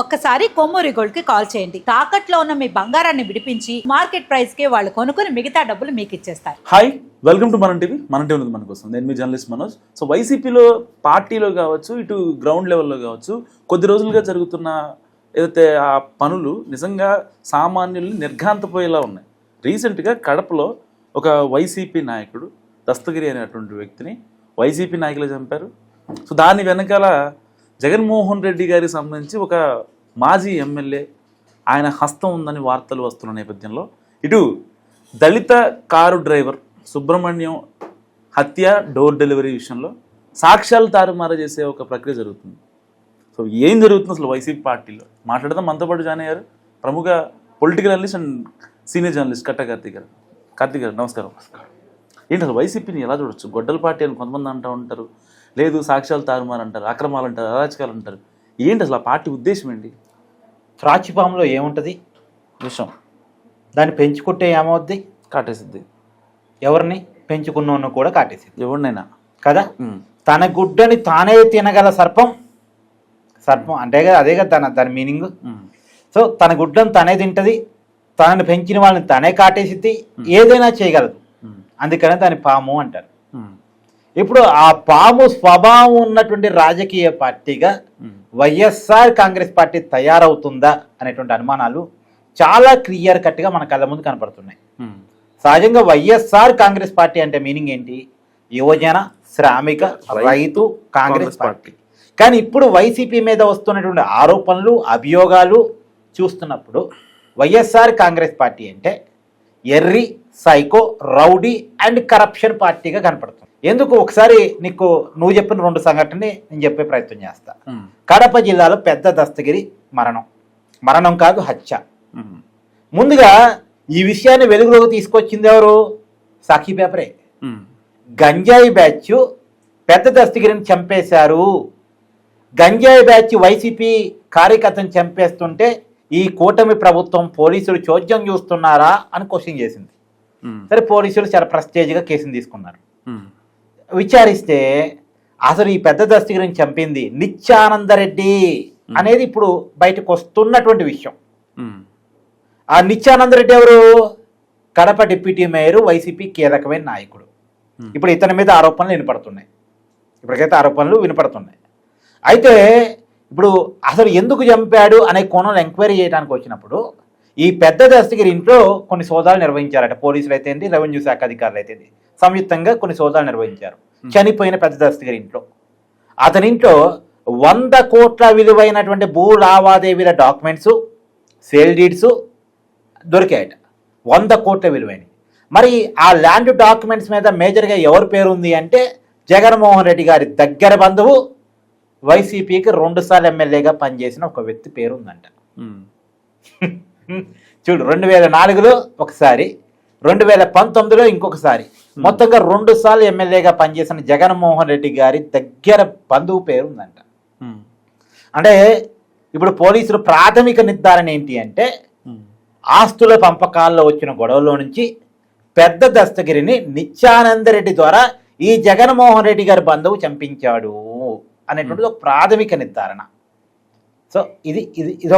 ఒక్కసారి కొమ్మూరి గోల్డ్ కి కాల్ చేయండి. తాకట్లో ఉన్న మీ బంగారాన్ని విడిపించి మార్కెట్ ప్రైస్ కి వాళ్ళు కొనుక్కుని మిగతా డబ్బులు మీకు ఇచ్చేస్తారు. హాయ్, వెల్కమ్ టు మన టీవీ. మన టీవీ మన కోసం నేను మీ జర్నలిస్ట్ మనోజ్. సో వైసీపీలో పార్టీలో కావచ్చు, ఇటు గ్రౌండ్ లెవెల్లో కావచ్చు, కొద్ది రోజులుగా జరుగుతున్న ఏదైతే ఆ పనులు నిజంగా సామాన్యుల్ని నిర్ఘాంతపోయేలా ఉన్నాయి. రీసెంట్గా కడపలో ఒక వైసీపీ నాయకుడు దస్తగిరి అనేటువంటి వ్యక్తిని వైసీపీ నాయకులు చంపారు. సో దాని వెనకాల జగన్మోహన్ రెడ్డి గారికి సంబంధించి ఒక మాజీ ఎమ్మెల్యే ఆయన హస్తం ఉందని వార్తలు వస్తున్న నేపథ్యంలో ఇటు దళిత కారు డ్రైవర్ సుబ్రహ్మణ్యం హత్య డోర్ డెలివరీ విషయంలో సాక్ష్యాలు తారుమారు చేసే ఒక ప్రక్రియ జరుగుతుంది. సో ఏం జరుగుతుంది అసలు వైసీపీ పార్టీలో మాట్లాడదాం. మనతో పాటు జాయిన్ అయ్యారు ప్రముఖ political analyst and senior journalist కట్ట కార్తీక్ గారు. కార్తీక్ గారు నమస్కారం. ఏంటి అసలు వైసీపీని ఎలా చూడొచ్చు? గొడ్డల పార్టీ అని కొంతమంది అంటూ ఉంటారు, లేదు సాక్ష్యాలు తారుమారు అంటారు, అక్రమాలు అంటారు, అరాచకాలు అంటారు. ఏంటి అసలు ఆ పార్టీ ఉద్దేశం ఏంటి? త్రాచిపాములో ఏముంటుంది విషయం, దాన్ని పెంచుకుంటే ఏమవుద్ది? కాటేసిద్ది. ఎవరిని పెంచుకున్నోను కూడా కాటేసిద్ది, ఎవరినైనా కదా. తన గుడ్డని తానే తినగల సర్పం అంటే కదా, అదే కదా దాని మీనింగ్. సో తన గుడ్డను తనే తింటది, తనని పెంచిన వాళ్ళని తనే కాటేసిద్ది, ఏదైనా చేయగలదు. అందుకనే దాని పాము అంటారు. ఇప్పుడు ఆ పాము స్వభావం ఉన్నటువంటి రాజకీయ పార్టీగా వైఎస్ఆర్ కాంగ్రెస్ పార్టీ తయారవుతుందా అనేటువంటి అనుమానాలు చాలా క్లియర్ కట్గా మన కళ్ళ ముందు కనపడుతున్నాయి. సహజంగా వైఎస్ఆర్ కాంగ్రెస్ పార్టీ అంటే మీనింగ్ ఏంటి? యువజన, శ్రామిక, రైతు కాంగ్రెస్ పార్టీ. కానీ ఇప్పుడు వైసీపీ మీద వస్తున్నటువంటి ఆరోపణలు, అభియోగాలు చూస్తున్నప్పుడు వైఎస్ఆర్ కాంగ్రెస్ పార్టీ అంటే ఎర్రి, సైకో, రౌడీ అండ్ కరప్షన్ పార్టీగా కనపడుతుంది. ఎందుకు ఒకసారి నువ్వు చెప్పిన రెండు సంఘటనని నేను చెప్పే ప్రయత్నం చేస్తా. కడప జిల్లాలో పెద్ద దస్తగిరి మరణం కాదు, హత్య. ముందుగా ఈ విషయాన్ని వెలుగులోకి తీసుకొచ్చింది ఎవరు? సాక్షి పేపరే. గంజాయి బ్యాచ్ పెద్ద దస్తగిరిని చంపేశారు, గంజాయి బ్యాచ్ వైసీపీ కార్యకర్తను చంపేస్తుంటే ఈ కూటమి ప్రభుత్వం పోలీసులు చోద్యం చూస్తున్నారా అని క్వశ్చన్ చేసింది. సరే, పోలీసులు చాలా ప్రెస్టేజ్గా కేసును తీసుకున్నారు. విచారిస్తే అసలు ఈ పెద్ద దస్తగిరిని చంపింది నిత్యానందరెడ్డి అనేది ఇప్పుడు బయటకు వస్తున్నటువంటి విషయం. ఆ నిత్యానందరెడ్డి ఎవరు? కడప డిప్యూటీ మేయర్, వైసీపీ కీలకమైన నాయకుడు. ఇప్పుడు ఇతని మీద ఆరోపణలు వినపడుతున్నాయి. ఇప్పటికైతే ఆరోపణలు వినపడుతున్నాయి. అయితే ఇప్పుడు అసలు ఎందుకు చంపాడు అనే కోణంలో ఎంక్వైరీ చేయడానికి వచ్చినప్పుడు ఈ పెద్ద దస్తగిరి ఇంట్లో కొన్ని సోదాలు నిర్వహించారట. పోలీసులు అయితే ఏంటి, రెవెన్యూ శాఖ అధికారులు అయితే సంయుక్తంగా కొన్ని సోదాలు నిర్వహించారు చనిపోయిన పెద్ద దస్తగిరి ఇంట్లో. అతని ఇంట్లో 100 కోట్ల విలువైనటువంటి భూ లావాదేవీల డాక్యుమెంట్స్, సేల్ డీడ్స్ దొరికాయట. 100 కోట్ల విలువైనవి. మరి ఆ ల్యాండ్ డాక్యుమెంట్స్ మీద మేజర్గా ఎవరి పేరు ఉంది అంటే జగన్మోహన్ రెడ్డి గారి దగ్గర బంధువు, వైసీపీకి 2 సార్లు ఎమ్మెల్యేగా పనిచేసిన ఒక వ్యక్తి పేరు ఉందంట. చూడు, 2004లో ఒకసారి, 2019లో ఇంకొకసారి, మొత్తంగా 2 సార్లు ఎమ్మెల్యేగా పనిచేసిన జగన్మోహన్ రెడ్డి గారి దగ్గర బంధువు పేరు ఉందంట. అంటే ఇప్పుడు పోలీసులు ప్రాథమిక నిర్ధారణ ఏంటి అంటే ఆస్తుల పంపకాల్లో వచ్చిన గొడవలో నుంచి పెద్ద దస్తగిరిని నిత్యానందరెడ్డి ద్వారా ఈ జగన్మోహన్ రెడ్డి గారి బంధువు చంపించాడు అనేటువంటిది ఒక ప్రాథమిక నిర్ధారణ. సో ఇది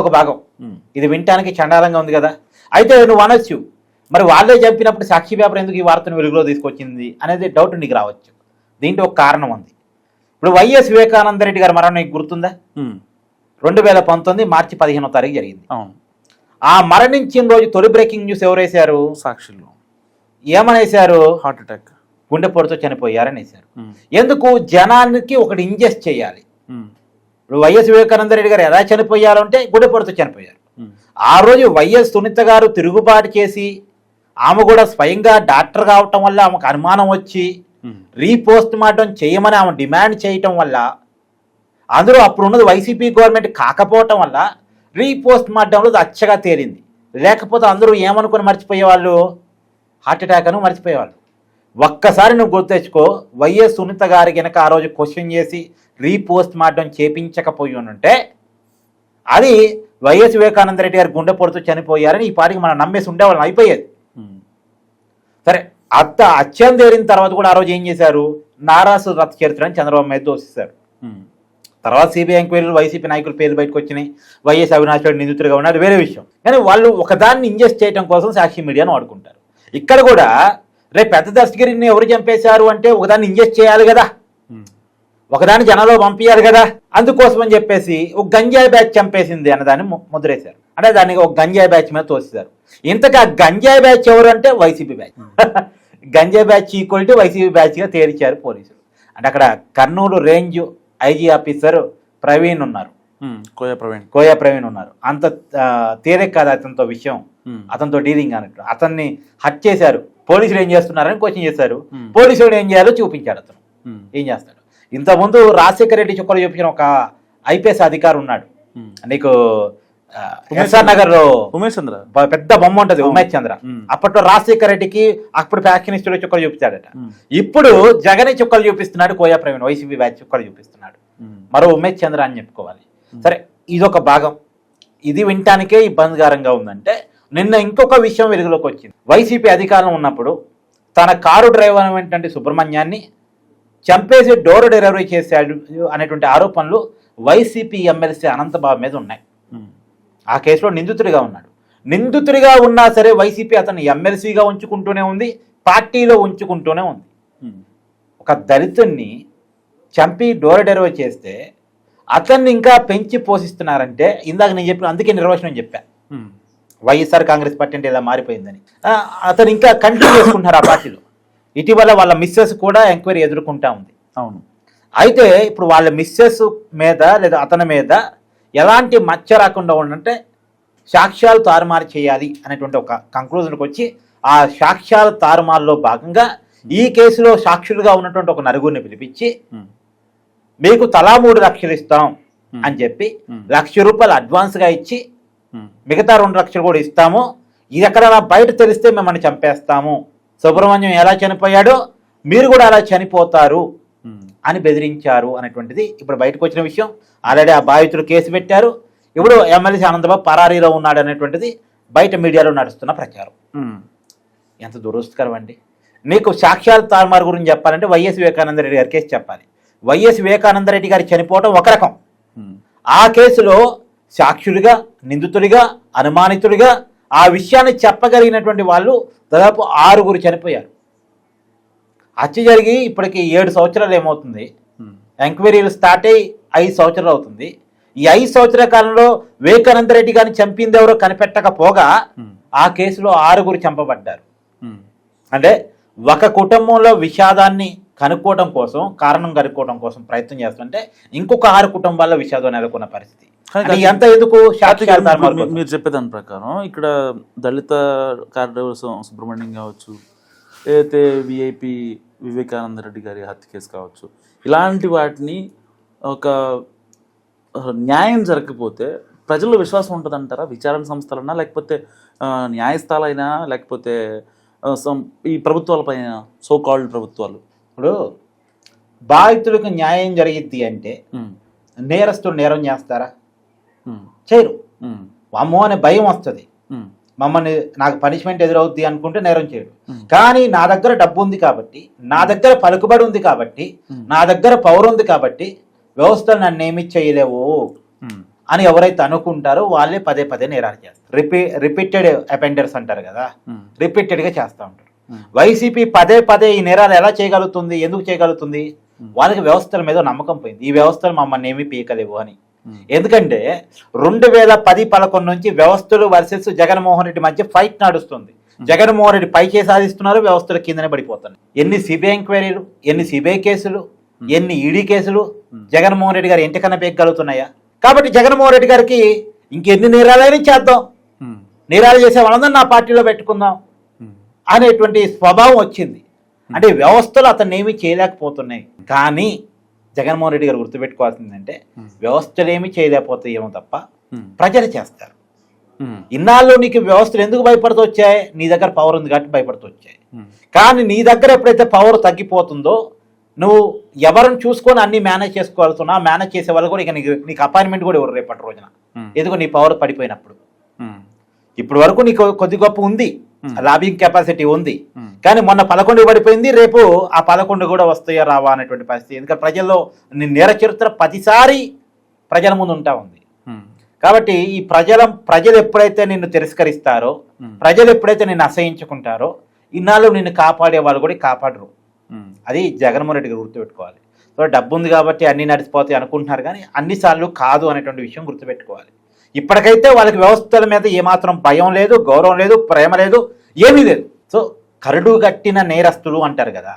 ఒక భాగం. ఇది వినటానికి చండాలంగా ఉంది కదా. అయితే నువ్వు అనొచ్చు, మరి వాళ్ళే చంపినప్పుడు సాక్షి పేపర్ ఎందుకు ఈ వార్తను వెలుగులో తీసుకొచ్చింది అనేది డౌట్ నీకు రావచ్చు. దీంట్లో ఒక కారణం ఉంది. ఇప్పుడు వైఎస్ వివేకానందరెడ్డి గారి మరణం నీకు గుర్తుందా? 2019 మార్చి 15వ తారీఖు జరిగింది. ఆ మరణించిన రోజు తొలి బ్రేకింగ్ న్యూస్ ఎవరు వేశారు? సాక్షిలో. ఏమనేశారు? హార్ట్ అటాక్, గుండెపోటుతో చనిపోయారని వేశారు. ఎందుకు? జనానికి ఒకటి ఇంజెస్ట్ చేయాలి. ఇప్పుడు వైఎస్ వివేకానందరెడ్డి గారు ఎలా చనిపోయారు అంటే గుండెపోటుతో చనిపోయారు. ఆ రోజు వైఎస్ సునీత గారు తిరుగుబాటు చేసి ఆమె కూడా స్వయంగా డాక్టర్ కావటం వల్ల ఆమెకు అనుమానం వచ్చి రీపోస్ట్ మార్టం చేయమని ఆమె డిమాండ్ చేయటం వల్ల, అందరూ అప్పుడున్నది వైసీపీ గవర్నమెంట్ కాకపోవటం వల్ల రీపోస్ట్ మార్టంలో అచ్చగా తేలింది. లేకపోతే అందరూ ఏమనుకుని మర్చిపోయేవాళ్ళు? హార్ట్ అటాక్ అని మర్చిపోయేవాళ్ళు. ఒక్కసారి నువ్వు గుర్తు తెచ్చుకో, వైఎస్ సునీత గారి కనుక ఆ రోజు క్వశ్చన్ చేసి రీపోస్ట్ మార్టం చేపించకపోయి ఉంటే అది వైఎస్ వివేకానందరెడ్డి గారు గుండెపోటుతో చనిపోయారని ఈ పార్టీకి మనం నమ్మేసి ఉండేవాళ్ళం, అయిపోయేది. సరే, అత్యం తేలిన తర్వాత కూడా ఆ రోజు ఏం చేశారు? నారాసు రథ చరిత్ర అని చంద్రబాబు మీద దోషిస్తారు. తర్వాత సిబిఐ ఎంక్వైరీలు వైసీపీ నాయకుల పేర్లు బయటకు వచ్చినాయి, వైఎస్ అవినాష్ రెడ్డి నిందితుడిగా ఉన్నారు, వేరే విషయం. కానీ వాళ్ళు ఒకదాన్ని ఇంజెస్ట్ చేయడం కోసం సాక్షి మీడియాను వాడుకుంటారు. ఇక్కడ కూడా రేపు పెద్ద దర్శగిరిని ఎవరు చంపేశారు అంటే ఒకదాన్ని ఇంజెస్ట్ చేయాలి కదా, ఒకదాన్ని జనంలో పంపించాలి కదా. అందుకోసం అని చెప్పేసి ఒక గంజాయి బ్యాచ్ చంపేసింది అన్నదాన్ని ముద్రేశారు. అంటే దాన్ని ఒక గంజాయి బ్యాచ్ మీద తోసేశారు. ఇంతగా గంజాయి బ్యాచ్ ఎవరు అంటే వైసీపీ బ్యాచ్. గంజాయి బ్యాచ్ ఈక్వల్ టు వైసీపీ బ్యాచ్గా తేల్చారు పోలీసులు. అంటే అక్కడ Kurnool range IG officer Praveen ఉన్నారు, కోయా ప్రవీణ్ ఉన్నారు. అంత తేలిక కాదు అతనితో విషయం, అతనితో డీలింగ్ అన్నట్టు. అతన్ని హత్య చేశారు, పోలీసులు ఏం చేస్తున్నారని క్వశ్చన్ చేశారు, పోలీసులు ఏం చేయాలో చూపించాడు. అతను ఏం చేస్తాడు. ఇంతకుముందు రాజశేఖర రెడ్డి చుక్కలు చూపించిన ఒక ఐపీఎస్ అధికారి ఉన్నాడు, నీకు ఎస్ఆర్ నగర్ లో ఉమేష్ చంద్ర పెద్ద బొమ్మ ఉంటది, ఉమేష్ చంద్ర. అప్పట్లో రాజశేఖర రెడ్డికి అప్పుడు ఫ్యాక్షనిస్టులు చుక్కలు చూపించాడట. ఇప్పుడు జగన్ చుక్కలు చూపిస్తున్నాడు కోయా ప్రవీణ్, వైసీపీ బ్యాచ్ చుక్కలు చూపిస్తున్నాడు. మరో ఉమేష్ చంద్ర అని చెప్పుకోవాలి. సరే, ఇదొక భాగం. ఇది వినటానికే ఇబ్బందికరంగా ఉందంటే నిన్న ఇంకొక విషయం వెలుగులోకి వచ్చింది. వైసీపీ అధికారం ఉన్నప్పుడు తన కారు డ్రైవర్ అయినటువంటి సుబ్రహ్మణ్యాన్ని చంపేసి డోర్ డెలివరీ చేశాడు అనేటువంటి ఆరోపణలు వైసీపీ ఎమ్మెల్సీ అనంతబాబు మీద ఉన్నాయి. ఆ కేసులో నిందితుడిగా ఉన్నాడు. నిందితుడిగా ఉన్నా సరే వైసీపీ అతన్ని ఎమ్మెల్సీగా ఉంచుకుంటూనే ఉంది, పార్టీలో ఉంచుకుంటూనే ఉంది. ఒక దళితుడిని చంపి డోర్ డెలివరీ చేస్తే అతన్ని ఇంకా పెంచి పోషిస్తున్నారంటే ఇందాక నేను చెప్పిన, అందుకే నిర్వచనం చెప్పాను, వైఎస్ఆర్ కాంగ్రెస్ పార్టీ అంటే ఇలా మారిపోయిందని. అతను ఇంకా కంటిన్యూ చేసుకుంటున్నారు ఆ పార్టీలో. ఇటీవల వాళ్ళ మిస్సెస్ కూడా ఎంక్వైరీ ఎదుర్కొంటా ఉంది. అవును. అయితే ఇప్పుడు వాళ్ళ మిస్సెస్ మీద లేదా అతని మీద ఎలాంటి మచ్చ రాకుండా ఉండంటే సాక్ష్యాలు తారుమారు చేయాలి అనేటువంటి ఒక కంక్లూజన్కి వచ్చి ఆ సాక్ష్యాల తారుమారులో భాగంగా ఈ కేసులో సాక్షులుగా ఉన్నటువంటి ఒక నలుగురిని పిలిపించి మీకు తలా 3 లక్షలు ఇస్తాం అని చెప్పి ₹1,00,000 అడ్వాన్స్గా ఇచ్చి మిగతా 2 లక్షలు కూడా ఇస్తాము, ఇది ఎక్కడైనా బయట తెలిస్తే మిమ్మల్ని చంపేస్తాము, సుబ్రహ్మణ్యం ఎలా చనిపోయాడో మీరు కూడా అలా చనిపోతారు అని బెదిరించారు అనేటువంటిది ఇప్పుడు బయటకు వచ్చిన విషయం. ఆల్రెడీ ఆ బాధితుడు కేసు పెట్టారు. ఇప్పుడు ఎమ్మెల్సీ ఆనందబాబు పరారీలో ఉన్నాడు అనేటువంటిది బయట మీడియాలో నడుస్తున్న ప్రచారం. ఎంత దురదృష్టకరం అండి. నీకు సాక్ష్యాల తారుమారు గురించి చెప్పాలంటే వైఎస్ వివేకానంద రెడ్డి గారి కేసు చెప్పాలి. వైఎస్ వివేకానంద రెడ్డి గారి చనిపోవడం ఒక రకం, ఆ కేసులో సాక్షులుగా, నిందితుడిగా, అనుమానితుడిగా ఆ విషయాన్ని చెప్పగలిగినటువంటి వాళ్ళు దాదాపు 6 చనిపోయారు. హత్య జరిగి ఇప్పటికి 7 సంవత్సరాలు ఏమవుతుంది, ఎంక్వైరీలు స్టార్ట్ అయ్యి 5 సంవత్సరాలు అవుతుంది. ఈ 5 సంవత్సరాల కాలంలో వివేకానంద రెడ్డి గారిని చంపింది ఎవరో కనిపెట్టకపోగా ఆ కేసులో 6 చంపబడ్డారు. అంటే ఒక కుటుంబంలో విషాదాన్ని కనుక్కోవడం కోసం, కారణం కనుక్కోవడం కోసం ప్రయత్నం చేస్తుంటే ఇంకొక 6 కుటుంబాల్లో విషాదం నెలకొన్న పరిస్థితి. ఎంత ఎందుకు మీరు చెప్పేదాని ప్రకారం ఇక్కడ దళిత కార్యదర్శి సుబ్రహ్మణ్యం కావచ్చు, ఏదైతే విఐపి వివేకానంద రెడ్డి గారి హత్య కేసు కావచ్చు, ఇలాంటి వాటిని ఒక న్యాయం జరగకపోతే ప్రజల్లో విశ్వాసం ఉంటుందంటారా? విచారణ సంస్థలైనా, లేకపోతే న్యాయస్థాలైనా, లేకపోతే ఈ ప్రభుత్వాలపైన, సో కాల్డ్ ప్రభుత్వాలు? ఇప్పుడు బాధితులకు న్యాయం జరిగిద్ది అంటే నేరస్తుడు నేరం చేస్తారా? చేయరు. అమ్మో అనే భయం వస్తుంది, మమ్మల్ని నాకు పనిష్మెంట్ ఎదురవుద్ది అనుకుంటే నేరం చేయడు. కానీ నా దగ్గర డబ్బు ఉంది కాబట్టి, నా దగ్గర పలుకుబడి ఉంది కాబట్టి, నా దగ్గర పవర్ ఉంది కాబట్టి వ్యవస్థలు నన్ను ఏమి చేయలేవు అని ఎవరైతే అనుకుంటారో వాళ్ళే పదే నేరాలు చేస్తారు. రిపీటెడ్ అపెండర్స్ అంటారు కదా, రిపీటెడ్గా చేస్తూ ఉంటారు. వైసీపీ పదే ఈ నేరాలు ఎలా చేయగలుగుతుంది, ఎందుకు చేయగలుగుతుంది? వాళ్ళకి వ్యవస్థల మీద నమ్మకం పోయింది. ఈ వ్యవస్థలు మమ్మల్ని ఏమీ పీకలేవు అని. ఎందుకంటే 2010-11 నుంచి వ్యవస్థలు వర్సెస్ జగన్మోహన్ రెడ్డి మధ్య ఫైట్ నడుస్తుంది. జగన్మోహన్ రెడ్డి పైకే సాధిస్తున్నారు, వ్యవస్థల కిందనే పడిపోతున్నారు. ఎన్ని సిబిఐ ఎంక్వైరీలు, ఎన్ని సిబిఐ కేసులు, ఎన్ని ఈడీ కేసులు జగన్మోహన్ రెడ్డి గారు ఎంటికన్నా పీకగలుగుతున్నాయా? కాబట్టి జగన్మోహన్ రెడ్డి గారికి ఇంకెన్ని నేరాలైనా చేద్దాం, నేరాలు చేసే వాళ్ళందరూ నా పార్టీలో పెట్టుకుందాం అనేటువంటి స్వభావం వచ్చింది. అంటే వ్యవస్థలు అతన్ని ఏమీ చేయలేకపోతున్నాయి. కానీ జగన్మోహన్ రెడ్డి గారు గుర్తుపెట్టుకోవాల్సిందంటే వ్యవస్థలు ఏమీ చేయలేకపోతాయేమో తప్ప ప్రజలు చేస్తారు. ఇన్నాళ్ళు నీకు వ్యవస్థలు ఎందుకు భయపడుతూ వచ్చాయి? నీ దగ్గర పవర్ ఉంది కాబట్టి భయపడుతూ వచ్చాయి. కానీ నీ దగ్గర ఎప్పుడైతే పవర్ తగ్గిపోతుందో నువ్వు ఎవరిని చూసుకొని అన్ని మేనేజ్ చేసుకోవాల్సిన, మేనేజ్ చేసే వాళ్ళు కూడా ఇక నీకు అపాయింట్మెంట్ కూడా ఎవరు రేపటి రోజున, ఎందుకు నీ పవర్ పడిపోయినప్పుడు. ఇప్పటి వరకు నీకు కొద్ది గొప్ప ఉంది, లాబింగ్ కెపాసిటీ ఉంది. కానీ మొన్న 11 పడిపోయింది, రేపు ఆ 11 కూడా వస్తాయా రావా అనేటువంటి పరిస్థితి. ఎందుకంటే ప్రజల్లో నేర చరిత్ర ప్రతిసారి ప్రజల ముందు ఉంటా ఉంది. కాబట్టి ఈ ప్రజలు ఎప్పుడైతే నిన్ను తిరస్కరిస్తారో, ప్రజలు ఎప్పుడైతే నిన్ను అసహించుకుంటారో, ఇన్నాళ్ళు నిన్ను కాపాడే వాళ్ళు కూడా కాపాడరు. అది జగన్మోహన్ రెడ్డి గారు గుర్తుపెట్టుకోవాలి. సో డబ్బు ఉంది కాబట్టి అన్ని నడిచిపోతాయి అనుకుంటున్నారు, కానీ అన్నిసార్లు కాదు అనేటువంటి విషయం గుర్తుపెట్టుకోవాలి. ఇప్పటికైతే వాళ్ళకి వ్యవస్థల మీద ఏమాత్రం భయం లేదు, గౌరవం లేదు, ప్రేమ లేదు, ఏమీ లేదు. సో కరుడు గట్టిన నేరస్తులు అంటారు కదా,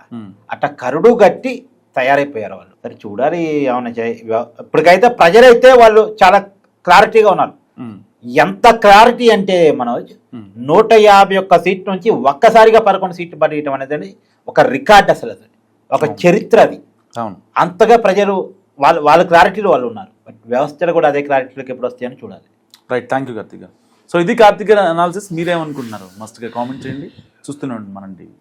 అట్లా కరుడు గట్టి తయారైపోయారు వాళ్ళు. సరే చూడాలి ఏమన్నా ఇప్పటికైతే ప్రజలైతే వాళ్ళు చాలా క్లారిటీగా ఉన్నారు. ఎంత క్లారిటీ అంటే మనోజ్, 151 సీట్ నుంచి ఒక్కసారిగా 11 సీట్లు పడేయటం అనేది ఒక రికార్డ్, అసలు అది ఒక చరిత్ర. అది అంతగా ప్రజలు వాళ్ళ క్లారిటీలో వాళ్ళు ఉన్నారు. వ్యవస్థలు కూడా అదే క్లారిటీలోకి ఎప్పుడు వస్తాయని చూడాలి. Right, thank you Karthik. So ఇది కార్తిక్ అనాలిసిస్. మీరేమనుకుంటున్నారు మస్ట్గా కామెంట్ చేయండి. చూస్తూనే ఉండండి మనం టీవీ.